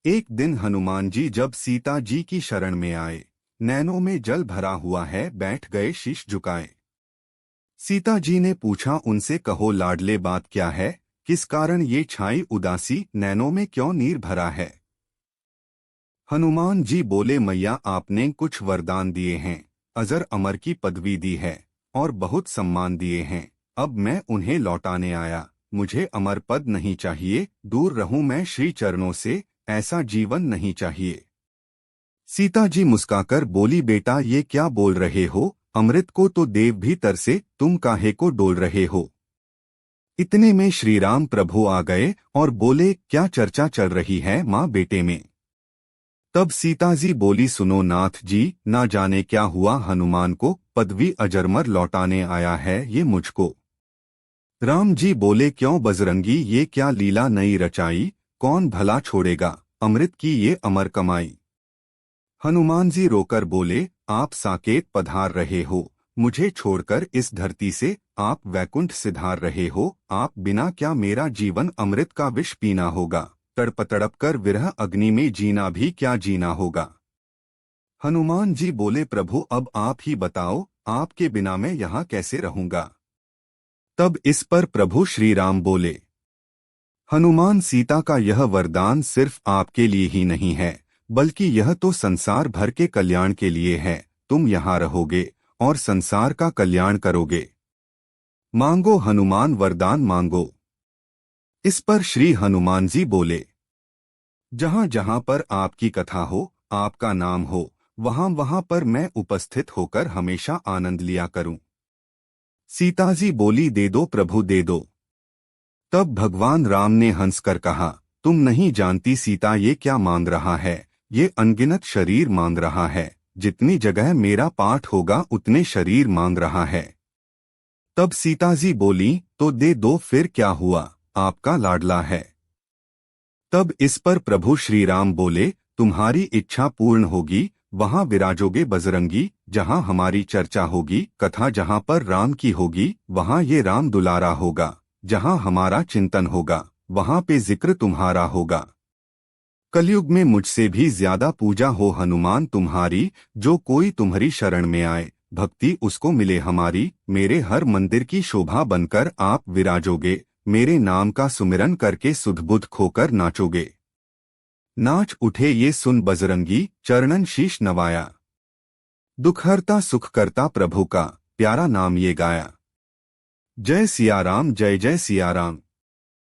एक दिन हनुमान जी जब सीता जी की शरण में आए, नैनों में जल भरा हुआ है, बैठ गए शीश झुकाए। सीता जी ने पूछा उनसे, कहो लाडले बात क्या है, किस कारण ये छाई उदासी, नैनों में क्यों नीर भरा है। हनुमान जी बोले, मैया आपने कुछ वरदान दिए हैं, अजर अमर की पदवी दी है और बहुत सम्मान दिए हैं। अब मैं उन्हें लौटाने आया। मुझे अमर पद नहीं चाहिए, दूर रहूं मैं श्री चरणों से, ऐसा जीवन नहीं चाहिए। सीता जी मुस्काकर बोली, बेटा ये क्या बोल रहे हो, अमृत को तो देव भी तरसे, तुम काहे को डोल रहे हो। इतने में श्री राम प्रभु आ गए और बोले, क्या चर्चा चल रही है माँ बेटे में। तब सीता जी बोली, सुनो नाथ जी, ना जाने क्या हुआ हनुमान को, पदवी अजरमर लौटाने आया है ये मुझको। राम जी बोले, क्यों बजरंगी, ये क्या लीला नई रचाई, कौन भला छोड़ेगा अमृत की ये अमर कमाई। हनुमान जी रोकर बोले, आप साकेत पधार रहे हो, मुझे छोड़कर इस धरती से, आप वैकुंठ सिधार रहे हो, आप बिना क्या मेरा जीवन अमृत का विष पीना होगा, तड़प तड़प कर विरह अग्नि में जीना भी क्या जीना होगा। हनुमान जी बोले, प्रभु अब आप ही बताओ, आपके बिना मैं यहाँ कैसे रहूंगा। तब इस पर प्रभु श्री राम बोले, हनुमान सीता का यह वरदान सिर्फ आपके लिए ही नहीं है, बल्कि यह तो संसार भर के कल्याण के लिए है। तुम यहाँ रहोगे और संसार का कल्याण करोगे। मांगो हनुमान वरदान मांगो। इस पर श्री हनुमान जी बोले, जहाँ जहाँ पर आपकी कथा हो, आपका नाम हो, वहाँ वहाँ पर मैं उपस्थित होकर हमेशा आनंद लिया करूं। सीता जी बोली, दे दो प्रभु दे दो। तब भगवान राम ने हंसकर कहा, तुम नहीं जानती सीता ये क्या मांग रहा है, ये अनगिनत शरीर मांग रहा है, जितनी जगह मेरा पाठ होगा उतने शरीर मांग रहा है। तब सीता जी बोली, तो दे दो फिर क्या हुआ, आपका लाडला है। तब इस पर प्रभु श्री राम बोले, तुम्हारी इच्छा पूर्ण होगी, वहां विराजोगे बजरंगी, जहां हमारी चर्चा होगी, कथा जहां पर राम की होगी, वहां ये राम दुलारा होगा, जहां हमारा चिंतन होगा, वहां पे जिक्र तुम्हारा होगा। कलयुग में मुझसे भी ज्यादा पूजा हो हनुमान तुम्हारी, जो कोई तुम्हारी शरण में आए, भक्ति उसको मिले हमारी, मेरे हर मंदिर की शोभा बनकर आप विराजोगे, मेरे नाम का सुमिरन करके सुध-बुध खोकर नाचोगे। नाच उठे ये सुन बजरंगी, चरणन शीश नवाया, दुखहरता सुख करता प्रभु का, प्यारा नाम ये गाया। जय सिया राम, जय जय सिया राम।